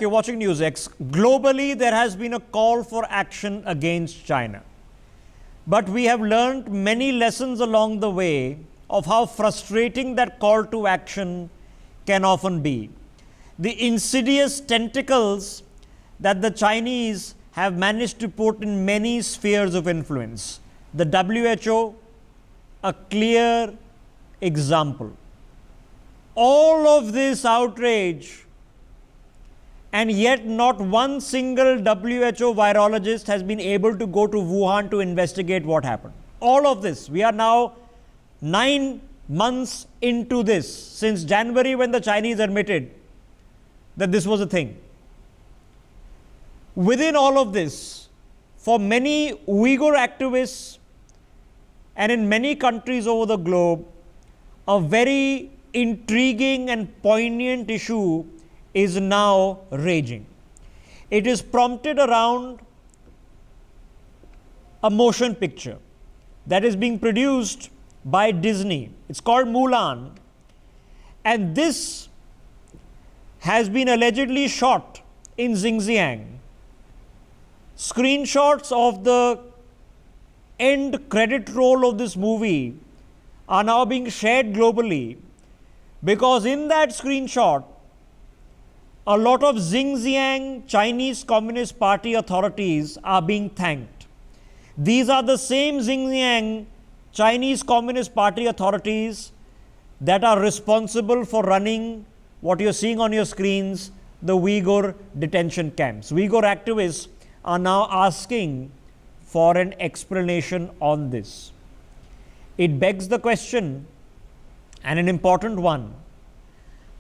You're watching NewsX. Globally, there has been a call for action against China. But we have learned many lessons along the way of how frustrating that call to action can often be. The insidious tentacles that the Chinese have managed to put in many spheres of influence. The WHO, a clear example. All of this outrage, and yet not one single WHO virologist has been able to go to Wuhan to investigate what happened. All of this. We are now 9 months into this, since January when the Chinese admitted that this was a thing. Within all of this, for many Uyghur activists and in many countries over the globe, a very intriguing and poignant issue is now raging. It is prompted around a motion picture that is being produced by Disney. It's called Mulan, and this has been allegedly shot in Xinjiang. Screenshots of the end credit roll of this movie are now being shared globally, because in that screenshot, a lot of Xinjiang Chinese Communist Party authorities are being thanked. These are the same Xinjiang Chinese Communist Party authorities that are responsible for running what you're seeing on your screens, the Uyghur detention camps. Uyghur activists are now asking for an explanation on this. It begs the question, and an important one: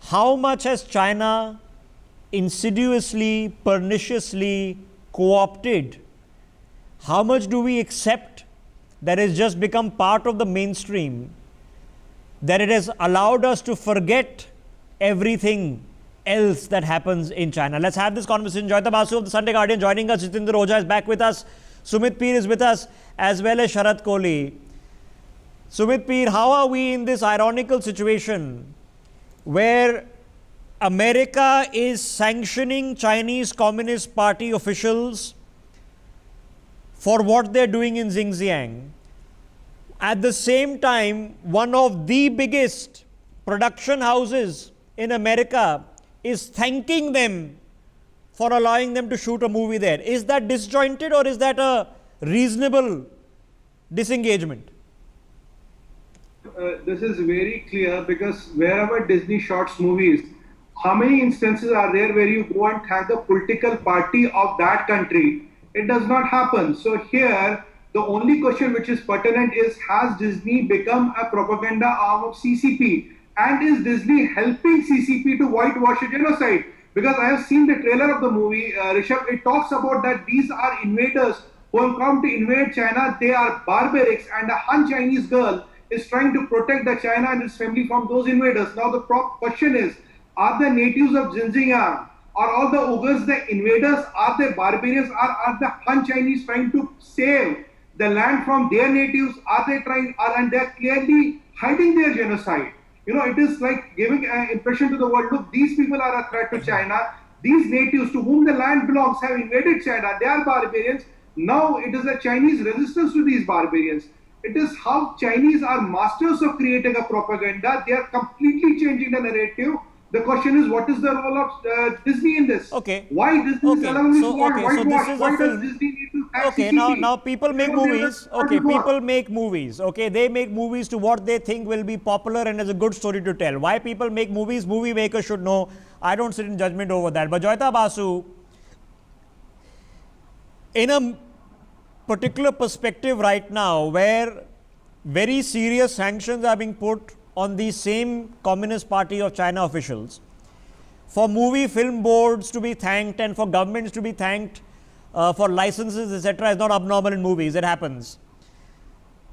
how much has China insidiously, perniciously co-opted? How much do we accept that has just become part of the mainstream, that it has allowed us to forget everything else that happens in China? Let's have this conversation. Joyita Basu of the Sunday Guardian joining us. Jitendra Oja is back with us. Sumit Peer is with us, as well as Sharat Kohli. Sumit Peer, how are we in this ironical situation where America is sanctioning Chinese Communist Party officials for what they're doing in Xinjiang? At the same time, one of the biggest production houses in America is thanking them for allowing them to shoot a movie there. Is that disjointed, or is that a reasonable disengagement? This is very clear, because wherever Disney shots movies, how many instances are there where you go and thank the political party of that country? It does not happen. So here, the only question which is pertinent is, has Disney become a propaganda arm of CCP? And is Disney helping CCP to whitewash a genocide? Because I have seen the trailer of the movie, Rishabh, it talks about that these are invaders who have come to invade China. They are barbarics, and a Han Chinese girl is trying to protect the China and its family from those invaders. Now the question is, are the natives of Xinjiang, are all the Uyghurs the invaders? Are they barbarians? Are the Han Chinese trying to save the land from their natives? Are they trying, and they're clearly hiding their genocide? You know, it is like giving an impression to the world, look, these people are a threat to China. These natives to whom the land belongs have invaded China. They are barbarians. Now it is a Chinese resistance to these barbarians. It is how Chinese are masters of creating a propaganda. They are completely changing the narrative. The question is, what is the role of Disney in this? Okay. Why Disney is allowing this so this is Why a film. does Disney need to have Okay, CCP? now people make movies. Okay, people make movies. Okay, they make movies to what they think will be popular and is a good story to tell. Why people make movies, movie makers should know. I don't sit in judgment over that. But Joyita Basu, in a particular perspective right now, where very serious sanctions are being put on the same Communist Party of China officials, for movie film boards to be thanked and for governments to be thanked for licenses, etc., is not abnormal in movies. It happens.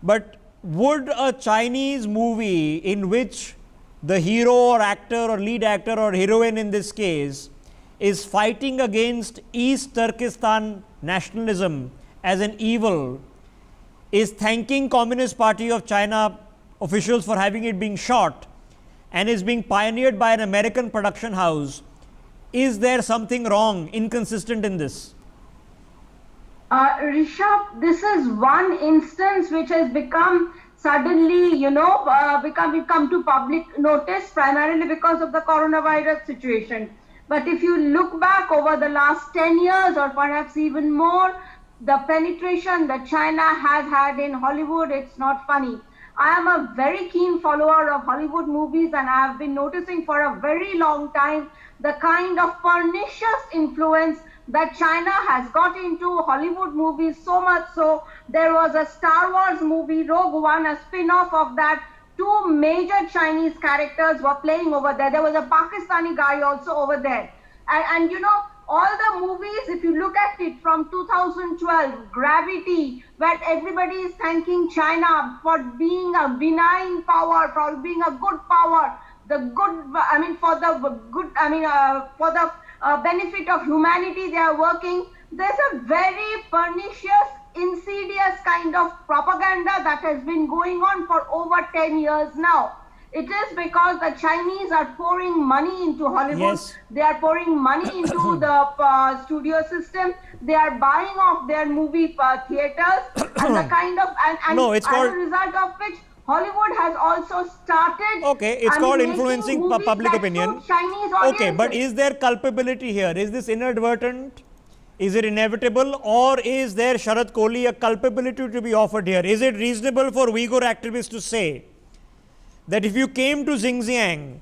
But would a Chinese movie in which the hero or actor or lead actor or heroine in this case is fighting against East Turkestan nationalism as an evil, is thanking Communist Party of China officials for having it being shot, and is being pioneered by an American production house, Is there something wrong, inconsistent in this? Rishabh, this is one instance which has become suddenly, come to public notice primarily because of the coronavirus situation. But if you look back over the last 10 years or perhaps even more, the penetration that China has had in Hollywood, it's not funny. I am a very keen follower of Hollywood movies, and I have been noticing for a very long time the kind of pernicious influence that China has got into Hollywood movies, so much so there was a Star Wars movie, Rogue One, a spin-off of that. Two major Chinese characters were playing over there. There was a Pakistani guy also over there. And all the movies, if you look at it from 2012, Gravity, where everybody is thanking China for being a benign power, for being a good power, for the benefit of humanity they are working. There's a very pernicious, insidious kind of propaganda that has been going on for over 10 years now. It is because the Chinese are pouring money into Hollywood. Yes. They are pouring money into the studio system. They are buying off their movie theaters, and the kind of No, it's as called- a result of which Hollywood has also started. Okay, it's called making influencing movies public that opinion. suit Chinese Okay, but audiences. is there culpability here? Is this inadvertent? Is it inevitable? Or is there, Sharad Kohli, a culpability to be offered here? Is it reasonable for Uyghur activists to say that if you came to Xinjiang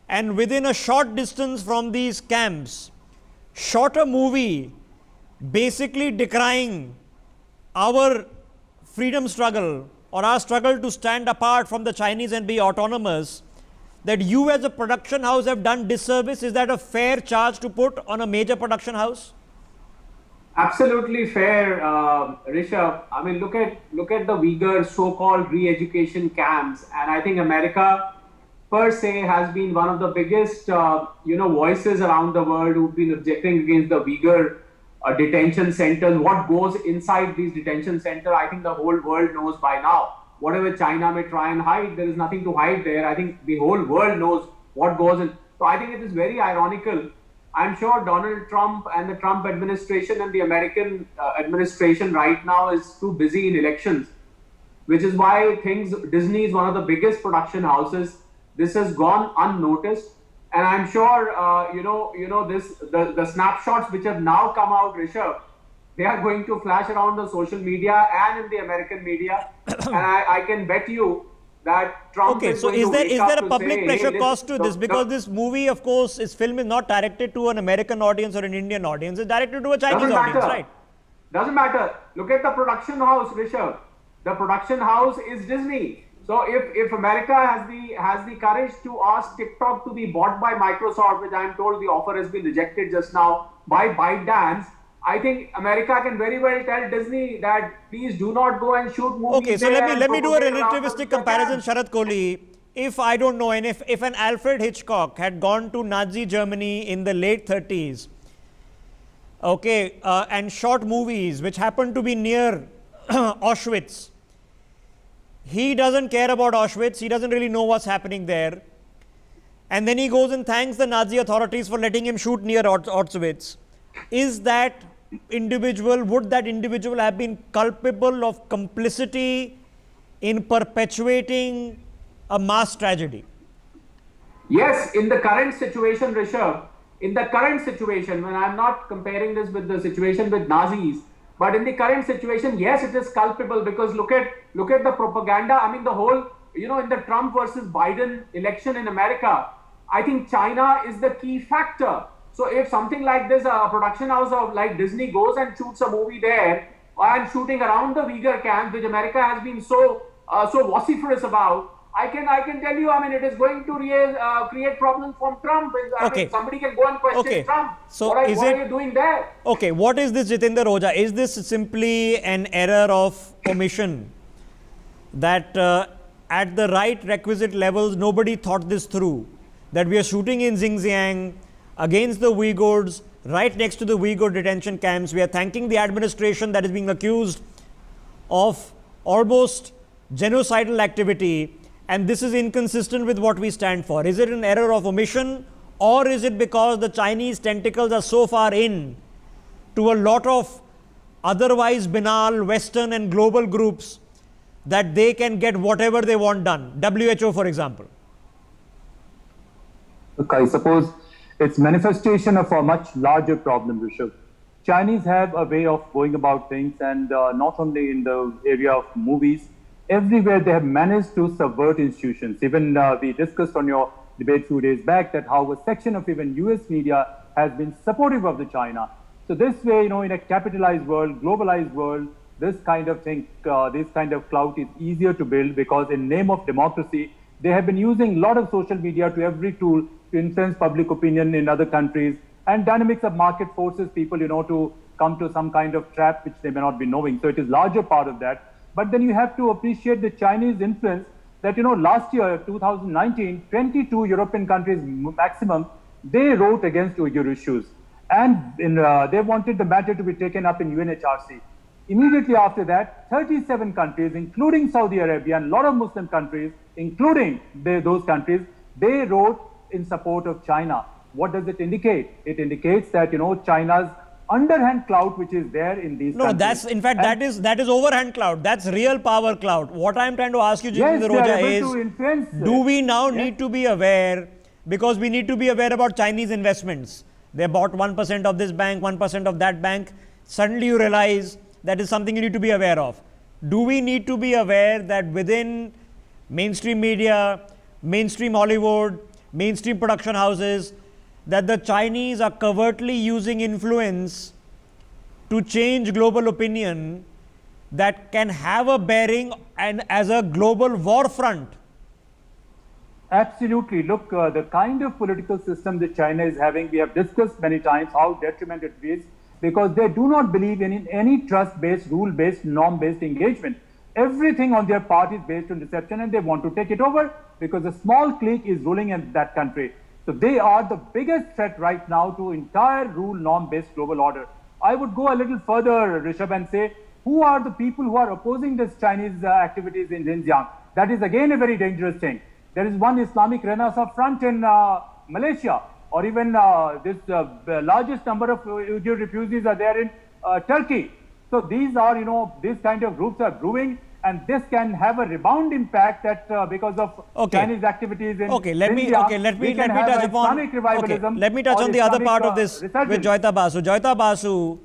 and within a short distance from these camps, shot a movie basically decrying our freedom struggle or our struggle to stand apart from the Chinese and be autonomous, that you as a production house have done disservice? Is that a fair charge to put on a major production house? Absolutely fair, Rishabh. I mean, look at the Uyghur so-called re-education camps, and I think America, per se, has been one of the biggest, voices around the world who've been objecting against the Uyghur detention centers. What goes inside these detention centers, I think the whole world knows by now. Whatever China may try and hide, there is nothing to hide there. I think the whole world knows what goes in. So I think it is very ironical. I'm sure Donald Trump and the Trump administration and the American administration right now is too busy in elections, which is why Disney is one of the biggest production houses. This has gone unnoticed. And I'm sure, the snapshots which have now come out, Rishabh, they are going to flash around the social media and in the American media. And I can bet you that Trump Okay, is so going is to there wake up a to public say, pressure hey, cost to this? Because this movie, of course, its film is not directed to an American audience or an Indian audience. It's directed to a Chinese audience, right? Doesn't matter. Look at the production house, Rishabh. The production house is Disney. So if America has the courage to ask TikTok to be bought by Microsoft, which I'm told the offer has been rejected just now by ByteDance, I think America can very well tell Disney that please do not go and shoot movies. Okay, so let me do a relativistic comparison, Sharad Kohli. If I don't know, and if an Alfred Hitchcock had gone to Nazi Germany in the late 30s, okay, and shot movies which happened to be near Auschwitz, he doesn't care about Auschwitz. He doesn't really know what's happening there. And then he goes and thanks the Nazi authorities for letting him shoot near Auschwitz. Would that individual have been culpable of complicity in perpetuating a mass tragedy? Yes, in the current situation, Rishabh, when I'm not comparing this with the situation with Nazis, but in the current situation, yes, it is culpable because look at the propaganda. I mean, the whole, in the Trump versus Biden election in America, I think China is the key factor. So if something like this, a production house of like Disney goes and shoots a movie there and shooting around the Uyghur camp, which America has been so vociferous about, I can tell you, I mean, it is going to create problems from Trump. I mean, somebody can go and question Trump. So what are you doing there? Okay, what is this, Jitendra Roja? Is this simply an error of omission that at the right requisite levels, nobody thought this through? That we are shooting in Xinjiang against the Uyghurs, right next to the Uyghur detention camps. We are thanking the administration that is being accused of almost genocidal activity, and this is inconsistent with what we stand for. Is it an error of omission, or is it because the Chinese tentacles are so far in to a lot of otherwise banal Western and global groups that they can get whatever they want done? WHO, for example. Look, I suppose it's manifestation of a much larger problem, Rishabh. Chinese have a way of going about things, and not only in the area of movies, everywhere they have managed to subvert institutions. Even we discussed on your debate 2 days back that how a section of even US media has been supportive of the China. So this way, in a capitalized world, globalized world, this kind of thing, this kind of clout is easier to build, because in name of democracy, they have been using a lot of social media to every tool to influence public opinion in other countries, and dynamics of market forces people, to come to some kind of trap which they may not be knowing. So it is larger part of that. But then you have to appreciate the Chinese influence that, last year, 2019, 22 European countries maximum, they wrote against Uyghur issues. And they wanted the matter to be taken up in UNHRC. Immediately after that, 37 countries, including Saudi Arabia and a lot of Muslim countries, including those countries, they wrote in support of China. What does it indicate? It indicates that, China's underhand clout which is there in these countries. No, that's, in fact, that is overhand clout. That's real power clout. What I'm trying to ask you, Jitendra Roja, is, do we now need to be aware, because we need to be aware about Chinese investments. They bought 1% of this bank, 1% of that bank. Suddenly you realize that is something you need to be aware of. Do we need to be aware that within mainstream media, mainstream Hollywood, mainstream production houses, that the Chinese are covertly using influence to change global opinion that can have a bearing and as a global war front? Absolutely. Look, the kind of political system that China is having, we have discussed many times how detrimental it is, because they do not believe in any trust-based, rule-based, norm-based engagement. Everything on their part is based on deception, and they want to take it over because a small clique is ruling in that country. So they are the biggest threat right now to entire rule norm-based global order. I would go a little further, Rishabh, and say, who are the people who are opposing this Chinese activities in Xinjiang? That is again a very dangerous thing. There is one Islamic Renaissance Front in Malaysia, or even this largest number of Uyghur refugees are there in Turkey. So these are, these kind of groups are brewing, and this can have a rebound impact that because of Chinese activities in let me touch on the other part of this with Joyita Basu. Joyita Basu,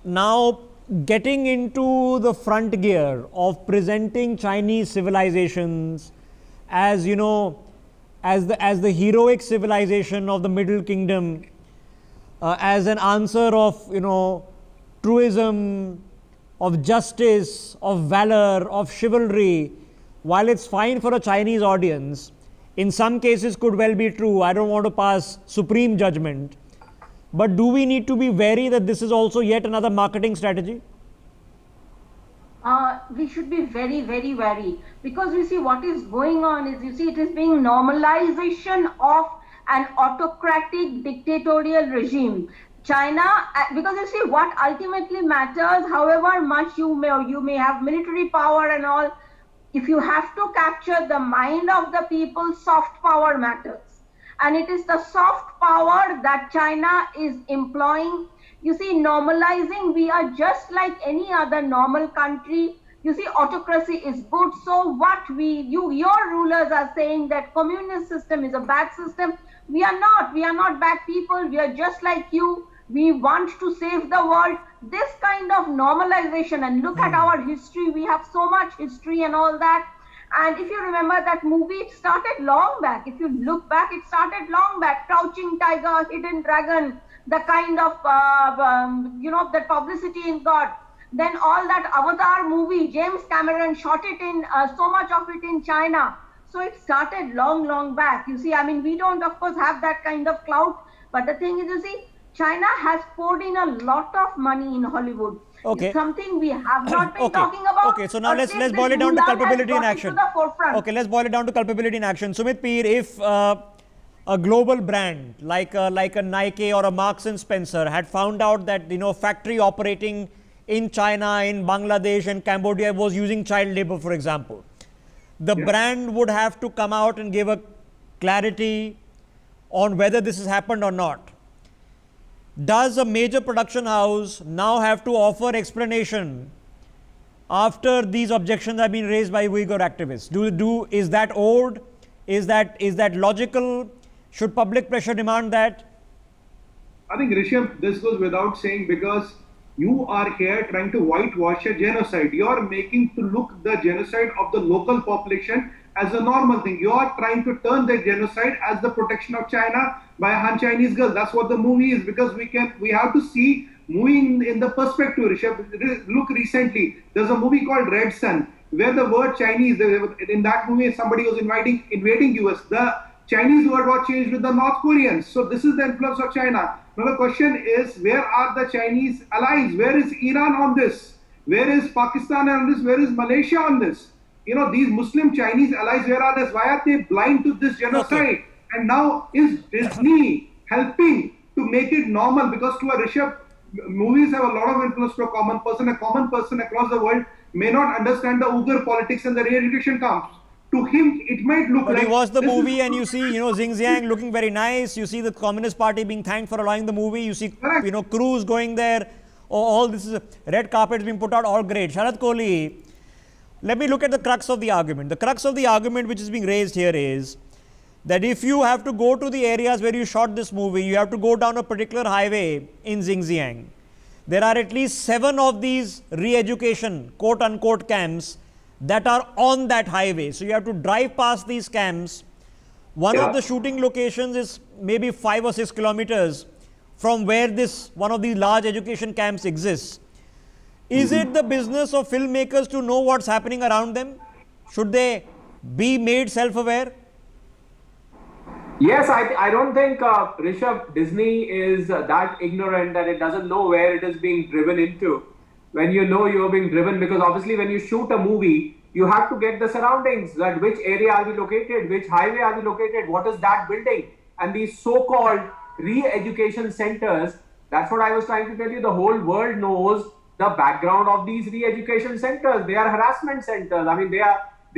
now getting into the front gear of presenting Chinese civilizations as, as the heroic civilization of the Middle Kingdom, as an answer of, truism, of justice, of valor, of chivalry, while it's fine for a Chinese audience, in some cases could well be true. I don't want to pass supreme judgment. But do we need to be wary that this is also yet another marketing strategy? We should be very, very wary, because you see what is going on is, it is being normalization of an autocratic dictatorial regime. China, because you see what ultimately matters, however much you may have military power and all, if you have to capture the mind of the people, soft power matters. And it is the soft power that China is employing. You see, normalizing, we are just like any other normal country. You see, autocracy is good. So what your rulers are saying that communist system is a bad system. We are not bad people. We are just like you. We want to save the world. This kind of normalization, and look at our history. We have so much history and all that. And if you remember that movie, it started long back. If you look back, it started long back. Crouching Tiger, Hidden Dragon, the kind of, the publicity it got. Then all that Avatar movie, James Cameron shot it in, so much of it in China. So it started long, long back. You see, we don't, of course, have that kind of clout. But the thing is, you see, China has poured in a lot of money in Hollywood. Okay. It's something we have not been talking about. Okay, so now let's boil it down to culpability in action. Okay, let's boil it down to culpability in action. Sumit Peer, if a global brand like a Nike or a Marks and Spencer had found out that factory operating in China, in Bangladesh and Cambodia was using child labor, for example, the brand would have to come out and give a clarity on whether this has happened or not. Does a major production house now have to offer explanation after these objections have been raised by Uyghur activists? Is that owed? Is that logical? Should public pressure demand that? I think, Rishabh, this goes without saying, because you are here trying to whitewash a genocide. You are making to look the genocide of the local population as a normal thing. You are trying to turn the genocide as the protection of China by a Han Chinese girl. That's what the movie is, because we have to see movie in the perspective, Rishabh. Look, recently, there's a movie called Red Sun, where the word Chinese, in that movie, somebody was invading US. The Chinese word was changed with the North Koreans. So this is the influence of China. Now the question is, where are the Chinese allies? Where is Iran on this? Where is Pakistan on this? Where is Malaysia on this? These Muslim Chinese allies, where are they? Why are they blind to this genocide? Okay. And now is Disney helping to make it normal? Because to a Rishabh, movies have a lot of influence to a common person. A common person across the world may not understand the Uyghur politics and the re-education camps. To him, it might look But like... you watch the movie and you see, Xinjiang looking very nice. You see the Communist Party being thanked for allowing the movie. You see, Correct. Cruz going there. All this is red carpets being put out. All great. Sharad Kohli, let me look at the crux of the argument. The crux of the argument which is being raised here is that if you have to go to the areas where you shot this movie, you have to go down a particular highway in Xinjiang. There are at least 7 of these re-education, quote unquote, camps that are on that highway. So you have to drive past these camps. One of the shooting locations is maybe 5 or 6 kilometers from where one of these large education camps exists. Is it the business of filmmakers to know what's happening around them? Should they be made self-aware? Yes, I don't think, Rishabh, Disney is that ignorant that it doesn't know where it is being driven into. When you know you're being driven, because obviously when you shoot a movie, you have to get the surroundings, that which area are we located, which highway are we located, what is that building? And these so-called re-education centers, that's what I was trying to tell you, the whole world knows the background of these re-education centers. They are harassment centers. I mean, they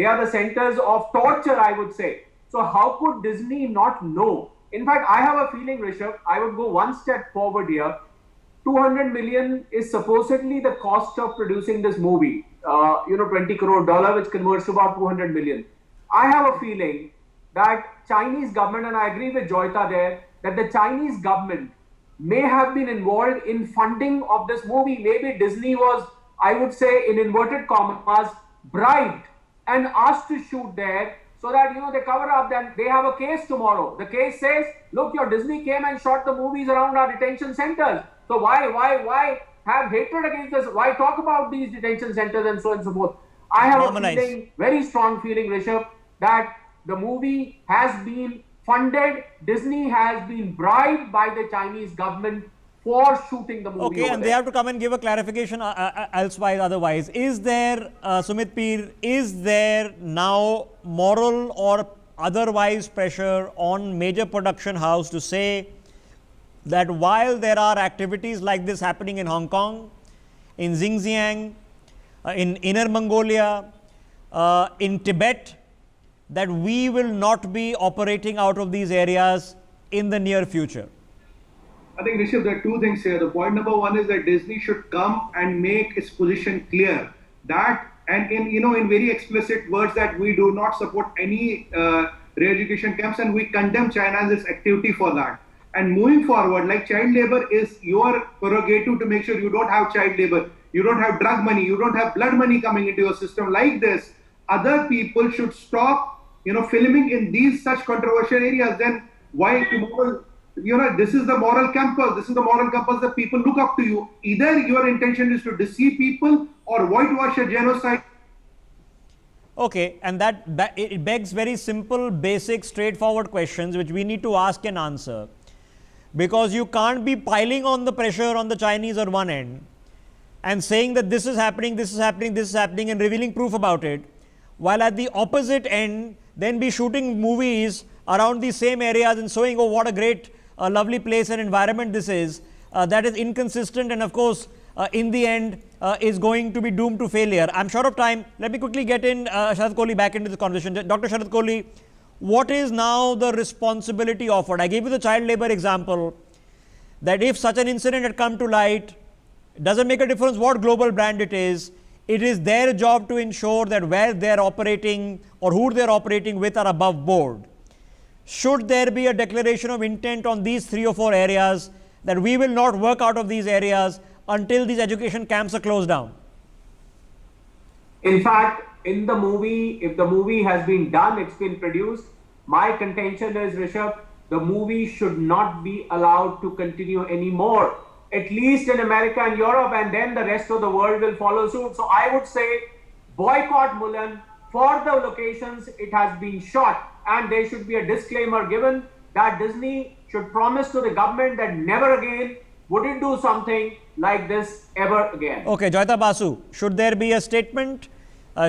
are the centers of torture, I would say. So how could Disney not know? In fact, I have a feeling, Rishabh, I would go one step forward here. 200 million is supposedly the cost of producing this movie. 20 crore dollar, which converts to about 200 million. I have a feeling that Chinese government, and I agree with Joyita there, that the Chinese government may have been involved in funding of this movie. Maybe Disney was, I would say, in inverted commas, bribed and asked to shoot there so that, they cover up, then they have a case tomorrow. The case says, look, your Disney came and shot the movies around our detention centers. So why have hatred against us? Why talk about these detention centers and so on and so forth? I have a feeling, very strong feeling, Rishabh, that the movie has been funded. Disney has been bribed by the Chinese government for shooting the movie. Okay, and they have to come and give a clarification elsewise otherwise. Is there, Sumit Peer, is there now moral or otherwise pressure on major production house to say that while there are activities like this happening in Hong Kong, in Xinjiang, in Inner Mongolia, in Tibet, that we will not be operating out of these areas in the near future? I think, Rishabh, there are 2 things here. The point number 1 is that Disney should come and make its position clear. That, and in very explicit words, that we do not support any re-education camps and we condemn China's activity for that. And moving forward, like child labor is your prerogative to make sure you don't have child labor, you don't have drug money, you don't have blood money coming into your system like this. Other people should stop, filming in these such controversial areas. Then why tomorrow, this is the moral compass. This is the moral compass that people look up to you. Either your intention is to deceive people or whitewash a genocide. Okay, and that it begs very simple, basic, straightforward questions which we need to ask and answer. Because you can't be piling on the pressure on the Chinese on one end and saying that this is happening, this is happening, this is happening and revealing proof about it, while at the opposite end then be shooting movies around the same areas and showing, oh, what a great, lovely place and environment this is. That is inconsistent and of course, in the end, is going to be doomed to failure. I'm short of time. Let me quickly get in Sharad Kohli back into the conversation. Dr. Sharad Kohli, what is now the responsibility offered? I gave you the child labor example, that if such an incident had come to light, it doesn't make a difference what global brand it is their job to ensure that where they're operating or who they're operating with are above board. Should there be a declaration of intent on these 3 or 4 areas that we will not work out of these areas until these education camps are closed down? In fact, in the movie, if the movie has been done, it's been produced, my contention is, Rishabh, the movie should not be allowed to continue anymore, at least in America and Europe, and then the rest of the world will follow suit. So I would say boycott Mulan for the locations it has been shot, and there should be a disclaimer given that Disney should promise to the government that never again would it do something like this ever again. Okay, Joyita Basu, should there be a statement?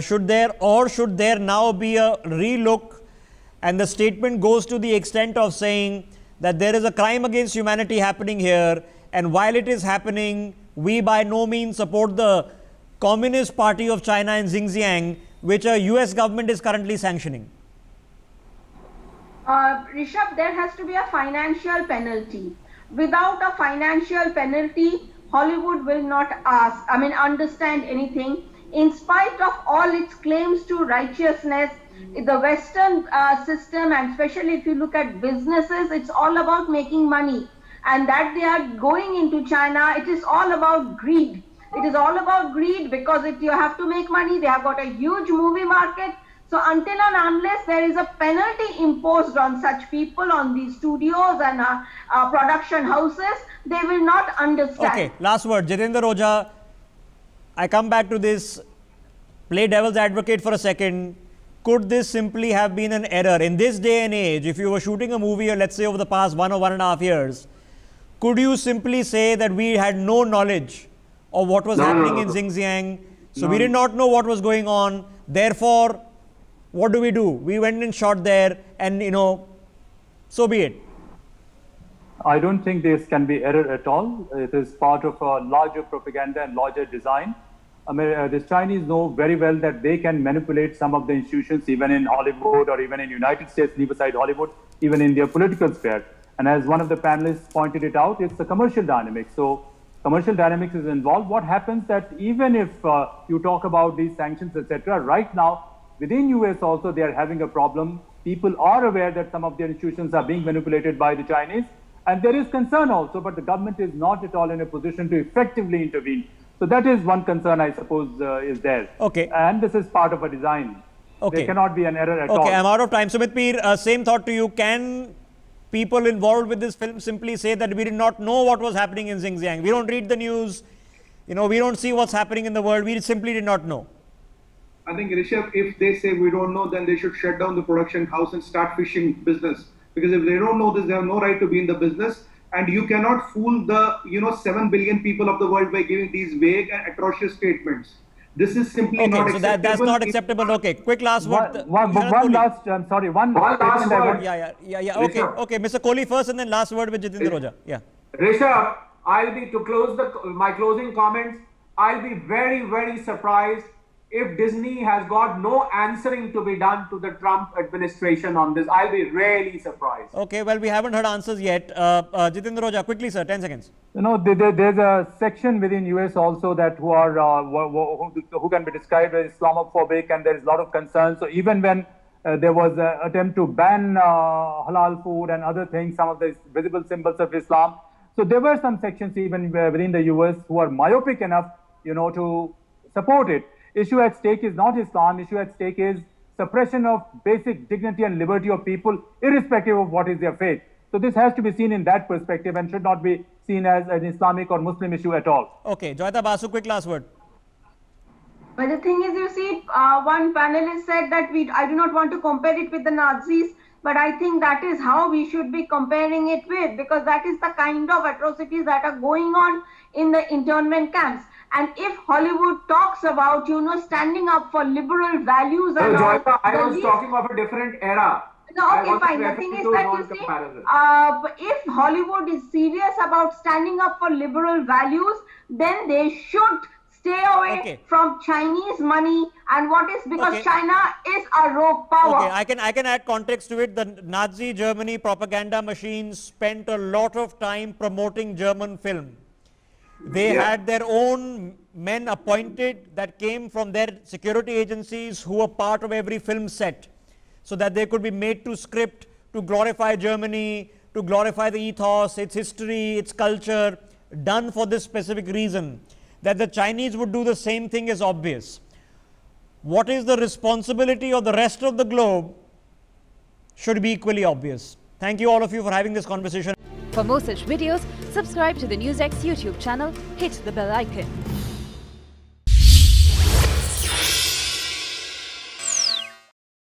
Should there now be a relook, and the statement goes to the extent of saying that there is a crime against humanity happening here, and while it is happening, we by no means support the Communist Party of China in Xinjiang, which a US government is currently sanctioning? Rishabh, there has to be a financial penalty. Without a financial penalty, Hollywood will not understand anything. In spite of all its claims to righteousness, the Western system, and especially if you look at businesses, it's all about making money. And that they are going into China, it is all about greed. It is all about greed because if you have to make money, they have got a huge movie market. So until and unless there is a penalty imposed on such people, on these studios and production houses, they will not understand. Okay, last word. Jitendra Roja, I come back to this, play devil's advocate for a second. Could this simply have been an error? In this day and age, if you were shooting a movie, or let's say over the past 1 or 1.5 years, could you simply say that we had no knowledge of what was happening in Xinjiang? So we did not know what was going on. Therefore, what do? We went and shot there, and so be it. I don't think this can be error at all. It is part of a larger propaganda and larger design. The Chinese know very well that they can manipulate some of the institutions, even in Hollywood or even in United States, leave aside Hollywood, even in their political sphere. And as one of the panelists pointed it out, it's a commercial dynamic. So commercial dynamics is involved. What happens that even if you talk about these sanctions, etc., right now, within US also, they are having a problem. People are aware that some of their institutions are being manipulated by the Chinese. And there is concern also, but the government is not at all in a position to effectively intervene. So that is one concern, I suppose, is there. Okay. And this is part of a design. Okay. There cannot be an error at all. Okay, I'm out of time. Sumit Peer, same thought to you. Can people involved with this film simply say that we did not know what was happening in Xinjiang? We don't read the news. We don't see what's happening in the world. We simply did not know. I think, Rishabh, if they say we don't know, then they should shut down the production house and start fishing business. Because if they don't know this, they have no right to be in the business. And you cannot fool the 7 billion people of the world by giving these vague and atrocious statements. This is simply not acceptable. Okay, so that's not acceptable. Okay, quick last word. One last word. Yeah. Okay. Mr. Kohli first, and then last word with Jitendra Roja. Yeah. Rishabh, to close my closing comments, I'll be very, very surprised if Disney has got no answering to be done to the Trump administration on this. I'll be really surprised. Okay, well, we haven't heard answers yet. Jitendra Roja, quickly, sir, 10 seconds. There's a section within US also that who can be described as Islamophobic, and there is a lot of concern. So even when there was an attempt to ban halal food and other things, some of the visible symbols of Islam. So there were some sections even within the US who are myopic enough, to support it. Issue at stake is not Islam. Issue at stake is suppression of basic dignity and liberty of people, irrespective of what is their faith. So this has to be seen in that perspective and should not be seen as an Islamic or Muslim issue at all. Okay, Joyita Basu, quick last word. But the thing is, you see, one panelist said that I do not want to compare it with the Nazis, but I think that is how we should be comparing it with, because that is the kind of atrocities that are going on in the internment camps. And if Hollywood talks about, standing up for liberal values and all, Joyita, I was talking of a different era. No, okay, fine. The thing is that you see, if Hollywood is serious about standing up for liberal values, then they should stay away Okay. from Chinese money and what is, because Okay. China is a rogue power. Okay, I can add context to it. The Nazi Germany propaganda machines spent a lot of time promoting German film. They Yeah. had their own men appointed that came from their security agencies who were part of every film set, so that they could be made to script to glorify Germany, to glorify the ethos, its history, its culture, done for this specific reason. That the Chinese would do the same thing is obvious. What is the responsibility of the rest of the globe should be equally obvious. Thank you all of you for having this conversation. For more such videos, subscribe to the NewsX YouTube channel, hit the bell icon.